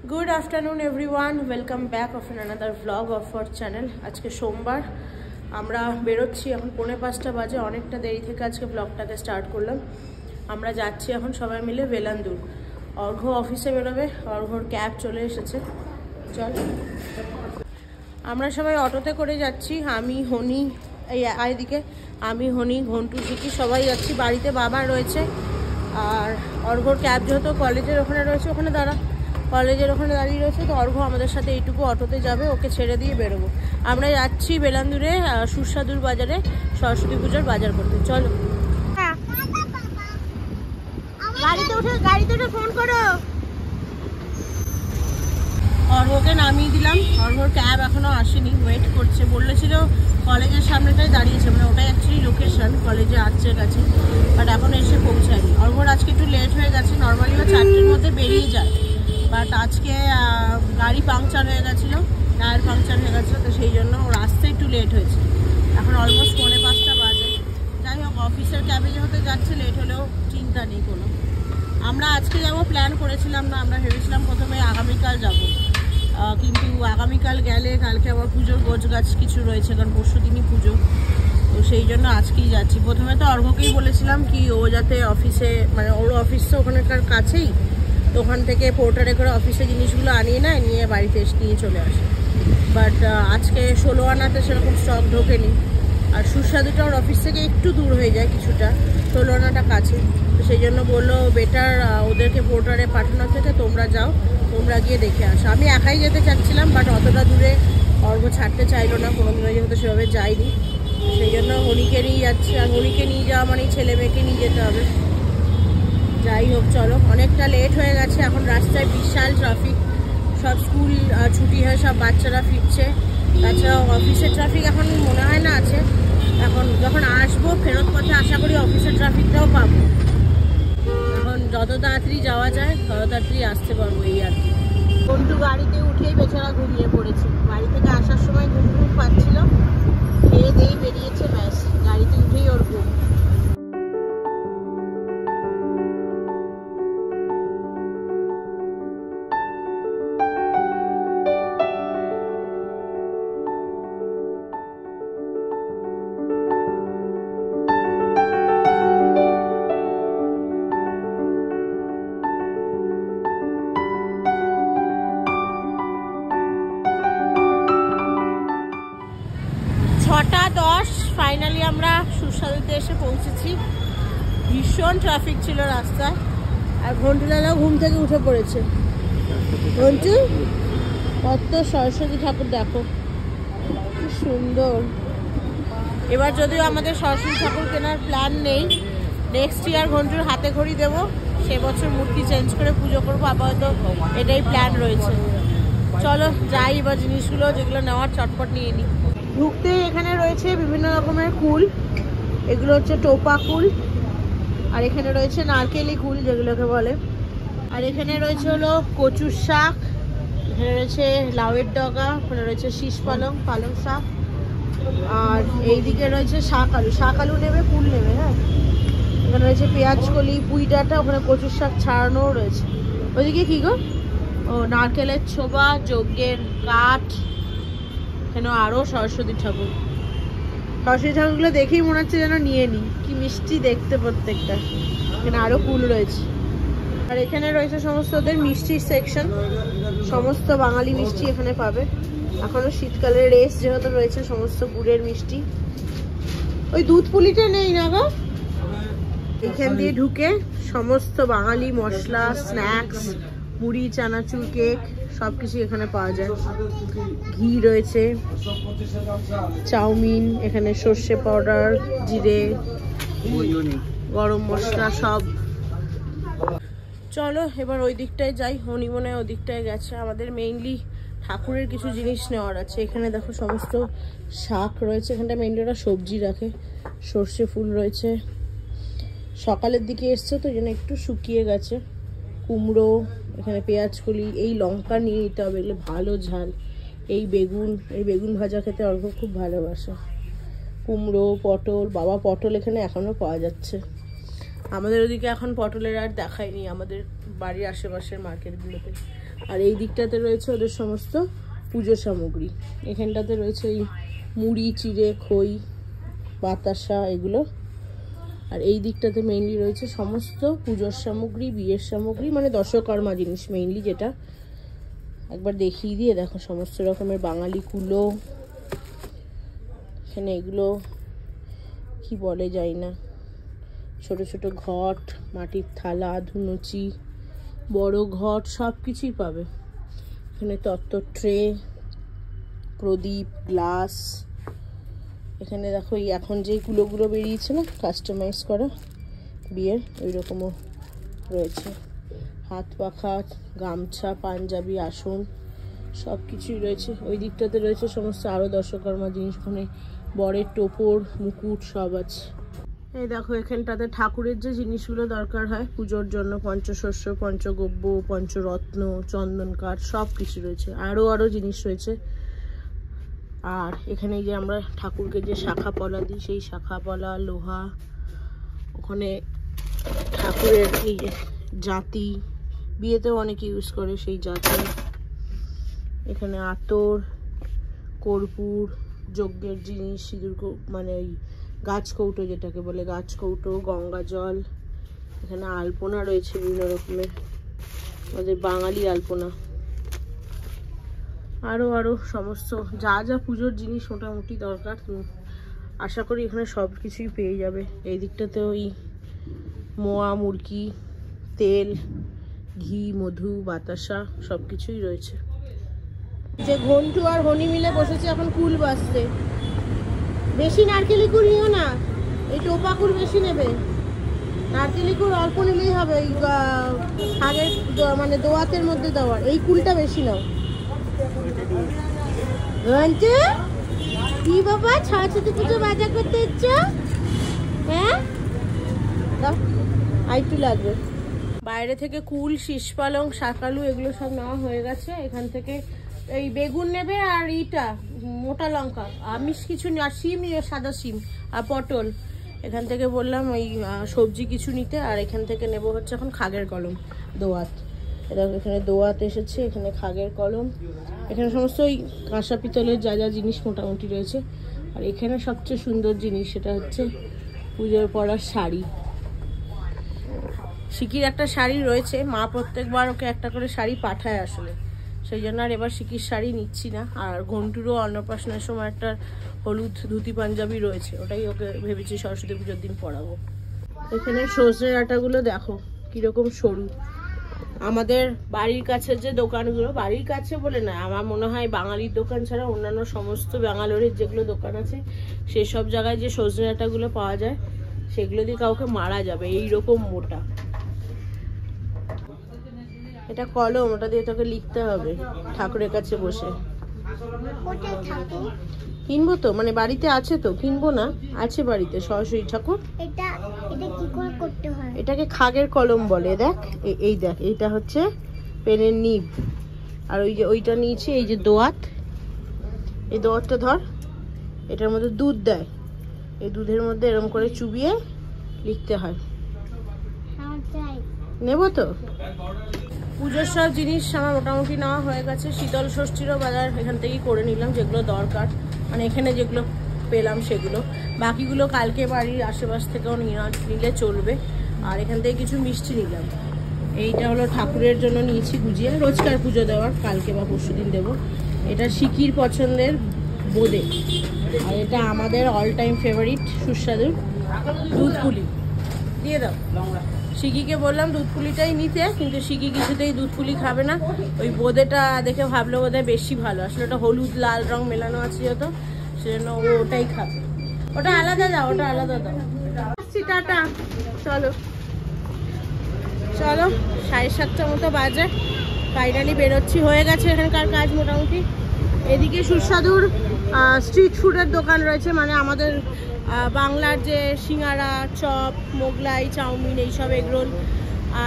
Good afternoon everyone, welcome back of another vlog of our channel. आज के सोमवार আমরা বেরোচ্ছি, এখন 4:45 বাজে। অনেকটা দেরি থেকে আজকে ব্লগটাকে স্টার্ট করলাম। আমরা যাচ্ছি এখন সবাই মিলে বেলান্দুর। অর্ঘ্য অফিসে বেরোবে, অর্ঘ্যর ক্যাব চলে এসেছে। চল, আমরা সবাই অটোতে করে যাচ্ছি। আমি হনি, এইদিকে আমি হনি, ঘন্টু, ঝিকি সবাই যাচ্ছি। বাড়িতে বাবা রয়েছে, আর অর্ঘ্যর ক্যাব যেহেতু কলেজের ওখানে রয়েছে, কলেজের ওখানে দাঁড়িয়ে রয়েছে, তো অর্ঘ্য আমাদের সাথে এইটুকু অটোতে যাবে, ওকে ছেড়ে দিয়ে বেরোবো। আমরা যাচ্ছি বেলান্দুরে সুস্বাদুর বাজারে সরস্বতী পুজোর বাজার করতে। চলো, গাড়িতে উঠে ফোন করো। অর্ঘ্যকে নামিয়ে দিলাম। অর্ঘ্যর ক্যাব এখনো আসেনি, ওয়েট করছে। বললেছিল কলেজের সামনেটাই দাঁড়িয়েছে, মানে ওটাই অ্যাকচুয়ালি লোকেশন, কলেজে আর্চের কাছে, বাট এখন এসে পৌঁছায়নি। অর্ঘ্যর আজকে একটু লেট হয়ে গেছে। নর্মালি ও 4টের মধ্যে বেরিয়ে যায়, বাট আজকে গাড়ি পাংচার হয়ে গেছিলো, টায়ার পাংচার হয়ে গেছিলো, তো সেই জন্য ওর আসতে একটু লেট হয়েছে। এখন অলমোস্ট 4:45 বাজে। যাই হোক, অফিসের ক্যাবে যেহেতু যাচ্ছে, লেট হলেও চিন্তা নেই কোনো। আমরা আজকে যাবো প্ল্যান করেছিলাম না, আমরা ভেবেছিলাম প্রথমে আগামীকাল যাব, কিন্তু আগামীকাল গেলে কালকে আবার পুজোর গোছগাছ কিছু রয়েছে, কারণ পরশু দিনই পুজো, তো সেই জন্য আজকেই যাচ্ছি। প্রথমে তো অর্ঘ্যকেই বলেছিলাম কি ও যাতে অফিসে, মানে ওর অফিস তো ওখানকার কাছেই, তো ওখান থেকে পোর্টারে করে অফিসে জিনিসগুলো আনিয়ে নেয়, নিয়ে বাড়িতে এসে নিয়ে চলে আসে। বাট আজকে 16 আনাতে সেরকম স্টক ঢোকেনি, আর সুস্বাদুটা ওর অফিস থেকে একটু দূর হয়ে যায় কিছুটা, 16 আনাটা কাছে, তো সেই জন্য বললো বেটার ওদেরকে পোর্টারে পাঠানোর থেকে তোমরা যাও, তোমরা গিয়ে দেখে আসো। আমি একাই যেতে চাচ্ছিলাম, বাট অতটা দূরে অর্ঘ্য ছাড়তে চাইলো না, কোনোদিনও যেহেতু সেভাবে যাইনি, সেই জন্য হনিকে নিয়ে যাচ্ছি। আর হনিকে নিয়ে যাওয়া মানে ছেলে মেয়েকে নিয়ে যেতে হবে। যাই হোক, চলো, অনেকটা লেট হয়ে গেছে। এখন রাস্তায় বিশাল ট্রাফিক, সব স্কুল ছুটি হয়ে সব বাচ্চারা ফিরছে। তাছাড়াও অফিসের ট্রাফিক এখন মনে হয় না আছে। এখন যখন আসবো ফেরত পথে আশা করি অফিসের ট্রাফিকটাও পাবো। এখন যত তাড়াতাড়ি যাওয়া যায় তত তাড়াতাড়ি আসতে পারবো, এই আর কি। ঘন্টু গাড়িতে উঠেই বেচারা ঘুমিয়ে পড়েছে। বাড়ি থেকে আসার সময় ঘুম পাচ্ছিল, খেয়ে দিয়েই বেরিয়েছে, ব্যাস গাড়িতে উঠেই ওর ঘুম। ফাইনালি আমরা সুস্বাদুতে এসে পৌঁছেছি। ভীষণ ট্রাফিক ছিল রাস্তায়, আর ঘন্টুলালাও ঘুম থেকে উঠে পড়েছে। ঘন্টু, কত সরস্বতী ঠাকুর দেখো, কি সুন্দর। এবার যদিও আমাদের সরস্বতী ঠাকুর কেনার প্ল্যান নেই, নেক্সট ইয়ার ঘন্টুর হাতে খড়ি দেবো, সে বছর মূর্তি চেঞ্জ করে পুজো করবো, আপাতত এটাই প্ল্যান রয়েছে। চলো যাই, এবার জিনিসগুলো যেগুলো নেওয়ার চটপট নিয়ে নিই। ঢুকতে এখানে রয়েছে বিভিন্ন রকমের কুল, এগুলো হচ্ছে টোপা কুল, আর এখানে রয়েছে নারকেলি কুল যেগুলোকে বলে, আর এখানে রয়েছে হলো কচুর শাক, এখানে রয়েছে লাউয়ের ডগা, ওখানে রয়েছে শীষ পালং, পালং শাক, আর এইদিকে রয়েছে শাক আলু নেবে, কুল নেবে, হ্যাঁ। এখানে রয়েছে পেঁয়াজ কলি, পুঁই ডাঁটা, ওখানে কচুর শাক ছাড়ানোও রয়েছে। ওইদিকে কি গো, ও নারকেলের ছোবা, যজ্ঞের কাঠ, কেন আরও সরস্বতী ঠাকুরগুলো দেখেই মনে হচ্ছে যেন নিয়ে নিই, কি মিষ্টি দেখতে প্রত্যেকটা। এখানে আরও ফুল রয়েছে, আর এখানে রয়েছে সমস্ত ওদের মিষ্টির সেকশন, সমস্ত বাঙালি মিষ্টি এখানে পাবে। এখনো শীতকালের রেস যেহেতু রয়েছে, সমস্ত গুড়ের মিষ্টি। ওই দুধ পুলিটা নেই না গো। এখান দিয়ে ঢুকে সমস্ত বাঙালি মশলা, স্ন্যাক্স, মুড়ি, চানাচুর, কেক সবকিছু এখানে পাওয়া যায়। ঘি রয়েছে, চাউমিন, এখানে সর্ষে পাউডার, জিরে, গরম মশলা সব। চলো এবার ওই দিকটায় যাই। হনি মনে হয় ওই দিকটায় গেছে। আমাদের মেইনলি ঠাকুরের কিছু জিনিস নেওয়ার আছে। এখানে দেখো সমস্ত শাক রয়েছে, এখানটা মেইনলি ওরা সবজি রাখে। সর্ষে ফুল রয়েছে, সকালের দিকে এসছে তো জন্য একটু শুকিয়ে গেছে। কুমড়ো, এখানে পেঁয়াজ কলি, এই লঙ্কা নিয়ে নিতে হবে, এগুলো ভালো ঝাল। এই বেগুন ভাজা খেতে অর্ঘ্য খুব ভালোবাসে। কুমড়ো, পটল, বাবা পটল এখানে এখনও পাওয়া যাচ্ছে। আমাদের ওদিকে এখন পটলের আর দেখায়নি, আমাদের বাড়ির আশেপাশের মার্কেটগুলোতে। আর এই দিকটাতে রয়েছে ওদের সমস্ত পুজো সামগ্রী। এখানটাতে রয়েছে এই মুড়ি, চিড়ে, খই, বাতাসা এগুলো। আর এই দিকটাতে মেইনলি রয়েছে সমস্ত পুজোর সামগ্রী, বিয়ের সামগ্রী, মানে দশকর্মা জিনিস মেইনলি, যেটা একবার দেখিয়ে দিয়ে দেখো সমস্ত রকমের বাঙালি কুলো। এখানে এগুলো কি বলে যাই না, ছোট ছোট ঘট, মাটির থালা, ধুনুচি, বড় ঘট, সব কিছুই পাবে এখানে। তত্ত্ব ট্রে, প্রদীপ, গ্লাস। এখানে দেখো এই এখন যে কুলোগুলো বেরিয়েছে না কাস্টমাইজ করা বিয়ের, ওই রকমও রয়েছে। হাত পাখা, গামছা, পাঞ্জাবি, আসন সব কিছুই রয়েছে। ওই দিকটাতে রয়েছে সমস্ত আরও দশকর্মা জিনিস, ওখানে বরের টোপর, মুকুট সব আছে। এই দেখো এখানটাতে ঠাকুরের যে জিনিসগুলো দরকার হয় পুজোর জন্য, পঞ্চশস্য, পঞ্চগব্য, পঞ্চরত্ন, চন্দন কাঠ সব কিছু রয়েছে। আরও জিনিস রয়েছে। আর এখানে যে আমরা ঠাকুরকে যে শাখা পলা দিই, সেই শাখা পলা, লোহা, ওখানে ঠাকুরের এই জাতি, বিয়েতেও অনেকে ইউজ করে সেই জাতি। এখানে আতর, কর্পূর, যজ্ঞের জিনিস, সিঁদুর, মানে ওই গাছ কৌটো যেটাকে বলে, গাছ কৌটো, গঙ্গা জল। এখানে আলপনা রয়েছে বিভিন্ন রকমের, আমাদের বাঙালি আলপনা। আরও সমস্ত যা যা পুজোর জিনিস মোটামুটি দরকার, আশা করি এখানে সব কিছুই পেয়ে যাবে। এই দিকটাতে ওই মোয়া, মুরকি, তেল, ঘি, মধু, বাতাসা সব কিছুই রয়েছে। যে ঘন্টু আর হনি মিলে বসেছে এখন কুল বাজতে। বেশি নারকেলি কুল নিও না, এই টোপা কুল বেশি নেবে। নারকেলি কুল অল্প নিলেই হবে, ওই আগের মানে দোয়াতের মধ্যে দেওয়ার। এই কুলটা বেশি নাও। কি বাবা, সরস্বতী পুজো বাজার করতে ইচ্ছ? হ্যাঁ দাও, আইটু লাগবে। বাইরে থেকে কুল, শীষ পালং, শাকালু এগুলো সব নেওয়া হয়ে গেছে। এখান থেকে এই বেগুন নেবে আর ইটা মোটা লঙ্কা, আমিষ কিছু আর শিম, সাদা শিম আর পটল। এখান থেকে বললাম ওই সবজি কিছু নিতে। আর এখান থেকে নেব হচ্ছে এখন খাগের কলম, দোয়াত। এখানে দোয়াত এসেছে, এখানে খাগের কলম, এখানে সমস্ত ওই কাঁসা পিতলের যা যা জিনিস মোটামুটি রয়েছে। আর এখানে সবচেয়ে সুন্দর জিনিস সেটা হচ্ছে পুজোর পরার শাড়ি। সিকির একটা শাড়ি রয়েছে, মা প্রত্যেকবার ওকে একটা করে শাড়ি পাঠায় আসলে, সেই জন্য আর এবার সিকির শাড়ি নিচ্ছি না। আর ঘন্টুরও অন্নপ্রাশনের সময় একটা হলুদ ধুতি পাঞ্জাবি রয়েছে, ওটাই ওকে ভেবেছি সরস্বতী পুজোর দিন পরাবো। এখানে সজনে ডাঁটাগুলো দেখো কিরকম সরু। আমাদের বাড়ির কাছে যে দোকানগুলো, বাড়ির কাছে বলে না, আমার মনে হয় বাঙালির দোকান ছাড়া অন্যান্য সমস্ত ব্যাঙ্গালোরের যেগুলো দোকান আছে সেসব জায়গায় যে সজনে ডাঁটাগুলো পাওয়া যায় সেগুলো দিয়ে কাউকে মারা যাবে, এইরকম মোটা। এটা কলম, ওটা দিয়ে তোকে লিখতে হবে ঠাকুরের কাছে বসে। কিনবো তো, মানে বাড়িতে আছে তো, কিনবো না, আছে বাড়িতে সরস্বতী ঠাকুর। এটাকে খাগের কলম বলে। দেখ এই দেখ, এইটা হচ্ছে পেনের নিব। আর ওই যে ওইটা নিয়েছি, এই যে দোয়াত, এই দোয়াতটা ধর, এটার মধ্যে দুধ দেয়, এই দুধের মধ্যে এরকম করে চুবিয়ে লিখতে হয়। নেবো তো। পুজোর সব জিনিস আমার মোটামুটি নেওয়া হয়ে গেছে। শীতল ষষ্ঠীরও বাজার এখান থেকেই করে নিলাম, যেগুলো দরকার, মানে এখানে যেগুলো পেলাম সেগুলো। বাকিগুলো কালকে বাড়ির আশেপাশ থেকেও নিলে চলবে। আর এখান থেকে কিছু মিষ্টি নিলাম। এইটা হলো ঠাকুরের জন্য নিয়েছি গুজিয়া, রোজকার পুজো দেওয়ার, কালকে বা পরশু দিন দেবো। এটা সিকির পছন্দের বোঁদে। আর এটা আমাদের অল টাইম ফেভারিট সুস্বাদু দুধ পুলি। দিয়ে দাও। সিকিকে বললাম দুধ পুলিটাই নিতে, কিন্তু সিকি কিছুতেই দুধ পুলি খাবে না। ওই বোঁদেটা দেখে ভাবলো বোধহয় বেশি ভালো, আসলে ওটা হলুদ লাল রং মেলানো আছে যত, সেজন্য ও ওটাই খাবে। ওটা আলাদা দাও, ওটা আলাদা দাও। টাটা, চলো চলো, 7:30 মতো বাজে, ফাইনালি বেরোচ্ছি। হয়ে গেছে এখানকার কাজ মোটামুটি। এদিকে সুস্বাদুর স্ট্রিট ফুডের দোকান রয়েছে, মানে আমাদের বাংলার যে সিঙ্গারা, চপ, মোগলাই, চাউমিন, এইসব এগরোল।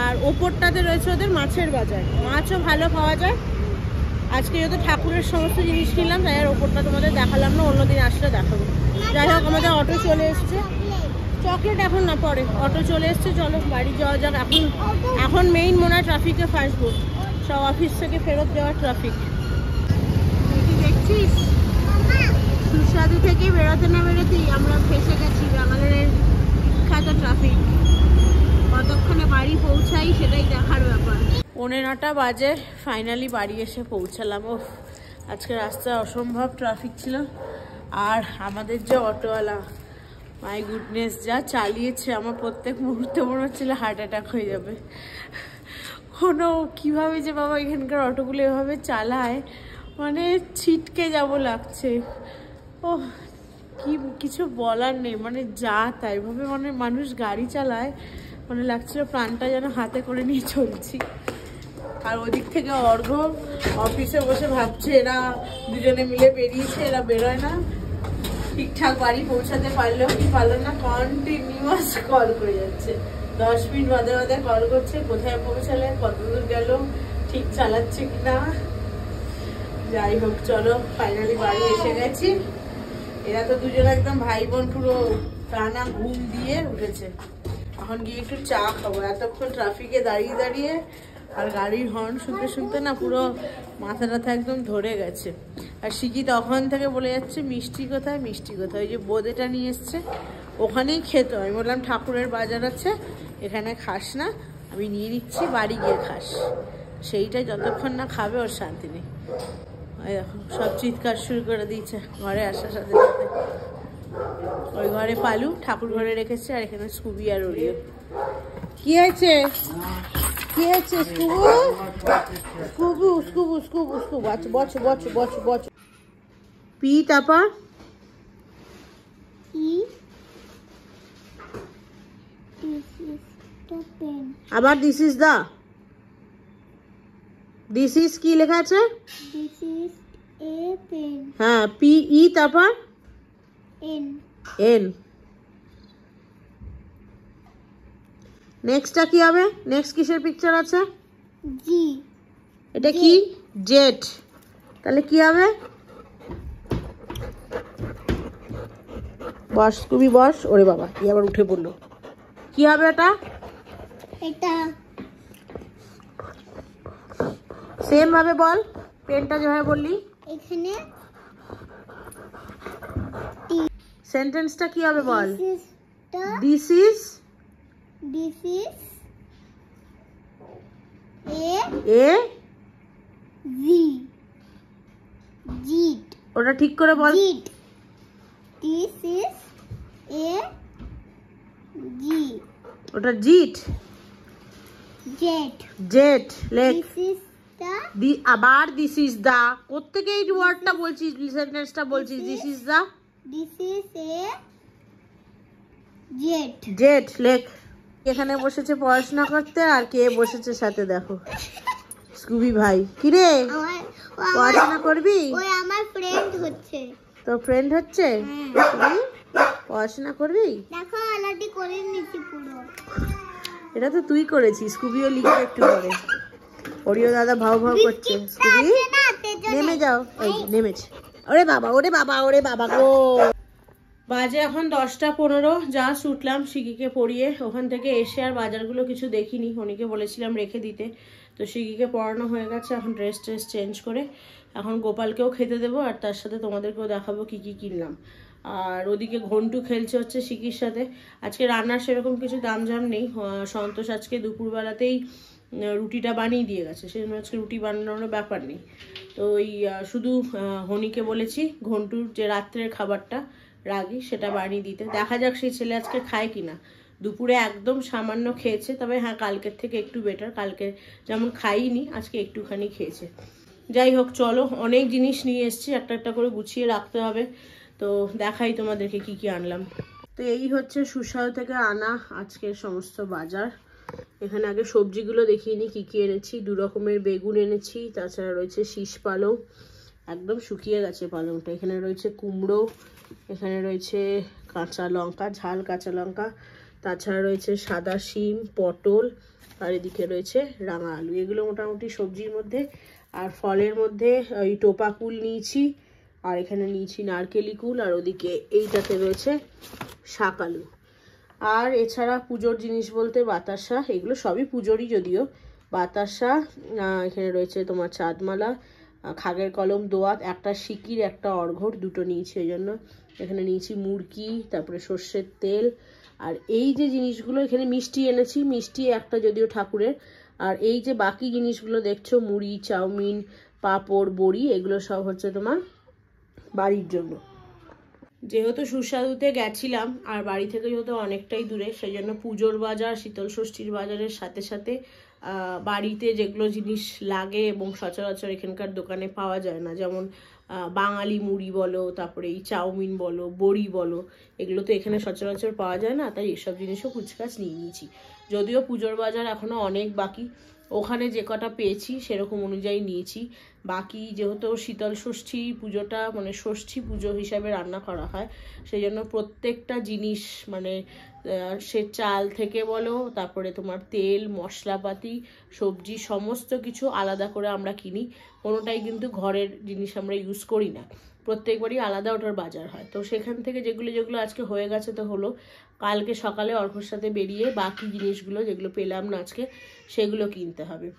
আর ওপরটাতে রয়েছে ওদের মাছের বাজার, মাছও ভালো পাওয়া যায়। আজকে যেহেতু ঠাকুরের সমস্ত জিনিস কিনলাম তাই আর ওপরটা তোমাদের দেখালাম না, অন্যদিন আসলে দেখাবো। যাই হোক, আমাদের অটো চলে এসছে। চকলেট এখন না, পরে। অটো চলে এসছে, চলো বাড়ি যাওয়া যাক। এখন মেইন মনে হয় ট্রাফিকে ফাঁসবো। সব অফিস থেকে ফেরত যাওয়ার ট্রাফিক দেখছিস। সুস্বাদু থেকে বেরোতে না বেরোতেই আমরা ফেসে গেছি বাঙালির বিখ্যাত ট্রাফিক। কতক্ষণে বাড়ি পৌঁছাই সেটাই দেখার ব্যাপার। 9:30 বাজে ফাইনালি বাড়ি এসে পৌঁছালাম। ও আজকে রাস্তায় অসম্ভব ট্রাফিক ছিল। আর আমাদের যে অটোওয়ালা, মাই গুডনেস, যা চালিয়েছে আমার প্রত্যেক মুহূর্তে মনে হচ্ছিল হার্ট অ্যাটাক হয়ে যাবে। কোনো কীভাবে যে বাবা এখানকার অটোগুলো এভাবে চালায়, মানে ছিটকে যাব লাগছে। ও কিছু বলার নেই, মানে যা তাই ভাবে মানে মানুষ গাড়ি চালায়, মানে লাগছিল প্রাণটা যেন হাতে করে নিয়ে চলছি। আর ওদিক থেকে অর্ঘ অফিসে বসে ভাবছে এরা দুজনে মিলে বেরিয়েছে, এরা বেরোয় না, ঠিকঠাক বাড়ি পৌঁছাতে পারলেও কি পারলো না, কন্টিনিউয়াস কল করে যাচ্ছে। 10 মিনিট বাদে বাদে কল করছে, কোথায় পৌঁছালে, কতদূর গেল, ঠিক চালাচ্ছে কিনা। যাই হোক চলো ফাইনালি বাড়ি এসে গেছি। এরা তো দুজন একদম ভাই বোন, পুরো টানা ঘুম দিয়ে উঠেছে। এখন গিয়ে একটু চা খাবো। এতক্ষণ ট্রাফিকে দাঁড়িয়ে দাঁড়িয়ে আর গাড়ির হর্ন শুনতে শুনতে না পুরো মাথা টাথা একদম ধরে গেছে। আর শিখি তখন থেকে বলে যাচ্ছে মিষ্টি কোথায়, মিষ্টি কোথায়। ওই যে বোঁদেটা নিয়ে এসছে, ওখানেই খেতে। আমি বললাম ঠাকুরের বাজার আছে, এখানে খাস না, আমি নিয়ে নিচ্ছি, বাড়ি গিয়ে খাস। সেইটাই যতক্ষণ না খাবে ওর শান্তি নেই। এখন সব চিৎকার শুরু করে দিয়েছে ঘরে আসার সাথে সাথে। ওই ঘরে পালু ঠাকুর ঘরে রেখেছে, আর এখানে স্কুবি আর ওরিও। কি হয়েছে, কি হয়েছে? স্কুবু স্কুবু স্কুবু স্কুবু স্কুবু। আচ্ছা বচ বচ বচ বচ। পি তারপর আবার this is the, this is কি লেখা আছে? This is a pen. হ্যাঁ পি ই তারপর এন। এন। নেক্সটটা কি হবে? নেক্সট কিসের পিকচার আছে? জি। এটা কি? জেট। তাহলে কি হবে? বস তুমি বস। ওরে বাবা কি আবার উঠে পড়লো। কি হবে এটা? এটা সেম ভাবে বল, পেনটা যেভাবে বললি। এখানে সেন্টেন্সটা কি হবে বল? দিস ইজ এ জি। জিট। ওটা ঠিক করে বল। জিট। দিস ইজ এ জি। ওটা জিট। জেট। জেট লেখ। দিস ইজ দি আবার দিস ইজ দা। কোত্থেকে এই ওয়ার্ডটা বলছিস, সেন্টেন্সটা বলছিস? This is the, this is a jet. Jet লেখ। এখানে বসেছে পড়াশোনা করতে, আর কে বসেছে সাথে দেখো, স্কুবি ভাই। কি রে পড়াশোনা করবি? ওই আমার ফ্রেন্ড হচ্ছে। তোর ফ্রেন্ড হচ্ছে? তুই পড়াশোনা করবি? দেখো আলাদি করে নিচ্ছি পুরো। এটা তো তুই করেছিস। স্কুবিও লিখবে একটু পরে। ওরিও দাদা ভাও ভাও করছে। স্কুবি নেমে যাও। এই নেমেছে। ওরে বাবা ওরে বাবা ওরে বাবা গো। বাজে এখন 10:15। জাস্ট উঠলাম শিকিকে পড়িয়ে। ওখান থেকে এসে আর বাজারগুলো কিছু দেখিনি, হনিকে বলেছিলাম রেখে দিতে। তো শিকিকে পড়ানো হয়ে গেছে। এখন ড্রেস চেঞ্জ করে এখন গোপালকেও খেতে দেবো, আর তার সাথে তোমাদেরকেও দেখাবো কি কি কিনলাম। আর ওদিকে ঘন্টু খেলছে হচ্ছে শিকির সাথে। আজকে রান্নার সেরকম কিছু দামঝাম নেই। সন্তোষ আজকে দুপুরবেলাতেই রুটিটা বানিয়ে দিয়ে গেছে, সেই জন্য আজকে রুটি বানানোর ব্যাপার নেই। তো ওই শুধু হনিকে বলেছি ঘন্টুর যে রাত্রের খাবারটা রাগি সেটা বানিয়ে দিতে। দেখা যাক সেই ছেলে আজকে খায় কিনা। দুপুরে একদম সামান্য খেয়েছে, তবে হ্যাঁ কালকের থেকে একটু বেটার। কালকে যেমন খাইনি, আজকে একটুখানি খেয়েছে। যাই হোক চলো, অনেক জিনিস নিয়ে এসেছি, একটা একটা করে গুছিয়ে রাখতে হবে। তো দেখাই তোমাদেরকে কি কি আনলাম। তো এই হচ্ছে সুস্বাদু থেকে আনা আজকের সমস্ত বাজার। এখানে আগে সবজিগুলো দেখিয়ে নিই কি কি এনেছি। 2 রকমের বেগুন এনেছি, তাছাড়া রয়েছে শীষ পালং, একদম শুকিয়ে গেছে পালংটা। এখানে রয়েছে কুমড়ো, এখানে রয়েছে কাঁচা লঙ্কা, ঝাল কাঁচা লঙ্কা, তাছাড়া রয়েছে সাদা শিম, পটল, আর এদিকে রয়েছে রাঙা আলু। এগুলো মোটামুটি সবজির মধ্যে। আর ফলের মধ্যে ওই টোপা কুল নিয়েছি, আর এখানে নিয়েছি নারকেলি কুল, আর ওদিকে এইটাতে রয়েছে শাক আলু। আর এছাড়া পুজোর জিনিস বলতে বাতাসা, এগুলো সবই পুজোরই যদিও। বাতাসা, এখানে রয়েছে তোমার চাঁদমালা, খাগের কলম, দোয়াত, একটা সিকির, একটা অর্ঘর, দুটো নিয়েছি। ওই জন্য এখানে নিয়েছি মুরগি, তারপরে সর্ষের তেল, আর এই যে জিনিসগুলো এখানে মিষ্টি এনেছি, মিষ্টি একটা যদিও ঠাকুরের, আর এই যে বাকি জিনিসগুলো দেখছো মুড়ি, চাউমিন, পাঁপড়, বড়ি, এগুলো সব হচ্ছে তোমার বাড়ির জন্য। যেহেতু সুস্বাদুতে গেছিলাম আর বাড়ি থেকে যেহেতু অনেকটাই দূরে, সেই জন্য পুজোর বাজার, শীতল ষষ্ঠীর বাজারের সাথে সাথে বাড়িতে যেগুলো জিনিস লাগে এবং সচরাচর এখানকার দোকানে পাওয়া যায় না, যেমন বাঙালি মুড়ি বলো, তারপরে এই চাউমিন বলো, বড়ি বলো, এগুলো তো এখানে সচরাচর পাওয়া যায় না, তাই এসব জিনিসও কুচকাচ নিয়ে নিয়েছি। যদিও পুজোর বাজার এখনও অনেক বাকি, ওখানে যে কটা পেয়েছি সেরকম অনুযায়ী নিয়েছি। বাকি যেহেতু শীতল ষষ্ঠী পুজোটা মানে ষষ্ঠী পুজো হিসাবে রান্না করা হয়, সেই জন্য প্রত্যেকটা জিনিস মানে সে চাল থেকে বলো, তারপরে তোমার তেল, মশলাপাতি, সবজি, সমস্ত কিছু আলাদা করে আমরা কিনি। কোনোটাই কিন্তু ঘরের জিনিস আমরা ইউজ করি না, প্রত্যেকবারই আলাদা ওটার বাজার হয়। তো সেখান থেকে যেগুলো যেগুলো আজকে হয়ে গেছে তো হলো, কালকে সকালে অর্ঘর সাথে বেরিয়ে বাকি জিনিসগুলো যেগুলো পেলাম না আজকে সেগুলো কিনতে হবে।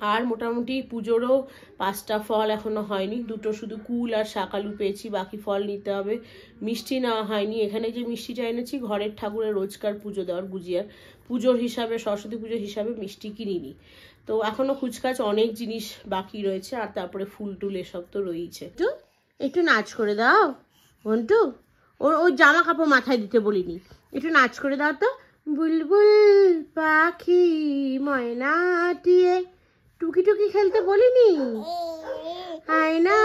আর মোটামুটি পুজোরও 5টা ফল এখনো হয়নি, দুটো শুধু কুল আর শাকালু পেয়েছি, বাকি ফল নিতে হবে। মিষ্টি নেওয়া হয়নি, এখানে যে মিষ্টিটা এনেছি ঘরের ঠাকুরের রোজকার পুজো দেওয়ার গুজিয়ার পুজোর হিসাবে, সরস্বতী পুজোর হিসাবে মিষ্টি কিনিনি। তো এখনো কুচকাচ অনেক জিনিস বাকি রয়েছে, আর তারপরে ফুল টুল এসব তো রয়েছে। একটু নাচ করে দাও বন্টু, ওই জামা কাপড় মাথায় দিতে বলিনি, একটু নাচ করে দাও তো। বুলবুল পাখি ময়নাটিয়ে, টুকি টুকি খেলতে বলিনি? হাই না,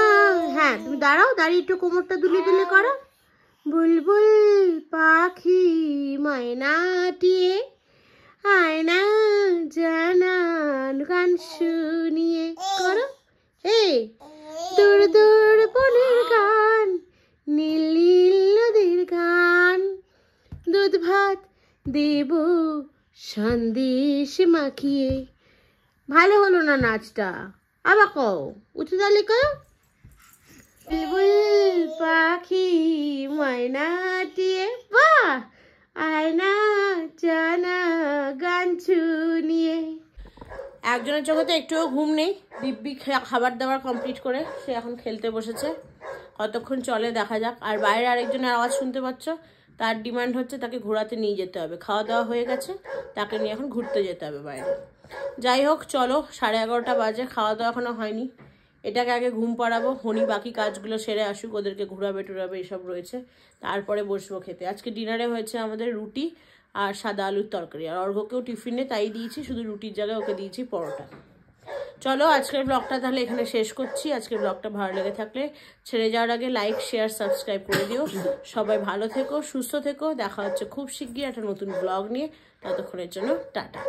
হ্যাঁ তুমি দাঁড়াও, দাঁড়িয়ে একটু কোমরটা দুলে দুলে করো। বুলবুল পাখি ময়নাটিয়ে হায় না জানান গান শুনিয়ে করো। এই দূর দূর বনের গান, নীল নীল নদীর গান, দুধ ভাত দেব সন্দেশ মাখিয়ে। ভালো হলো না নাচটা, আবার কও, উঠে দাঁড়িয়ে কও। বুলবুল পাখি ময়নাটিয়ে, বাহ, আয়না জানা গান শুনিয়ে। একজনের চোখে তো একটুও ঘুম নেই, দিব্যি খাবার দাবার কমপ্লিট করে সে এখন খেলতে বসেছে। কতক্ষণ চলে দেখা যাক। আর বাইরে আরেকজনের আওয়াজ শুনতে পাচ্ছ, তার ডিমান্ড হচ্ছে তাকে ঘোরাতে নিয়ে যেতে হবে। খাওয়া দাওয়া হয়ে গেছে, তাকে নিয়ে এখন ঘুরতে যেতে হবে বাইরে। যাই হোক চলো, 11:30 বাজে, খাওয়া দাওয়া এখনো হয়নি। এটাকে আগে ঘুম পাড়াবো, হনি বাকি কাজগুলো সেরে আসুক, ওদেরকে ঘোরাবে টুরাবে এসব রয়েছে, তারপরে বসবো খেতে। আজকে ডিনারে হয়েছে আমাদের রুটি আর সাদা আলুর তরকারি, আর অর্ঘ্যকেও টিফিনে তাই দিয়েছি, শুধু রুটির জায়গায় ওকে দিয়েছি পরোটা। চলো আজকের ব্লগটা তাহলে এখানে শেষ করছি। আজকের ব্লগটা ভালো লেগে থাকলে ছেড়ে যাওয়ার আগে লাইক, শেয়ার, সাবস্ক্রাইব করে দিও। সবাই ভালো থেকো, সুস্থ থেকো, দেখা হচ্ছে খুব শিগগির একটা নতুন ব্লগ নিয়ে। ততক্ষণের জন্য টাটা।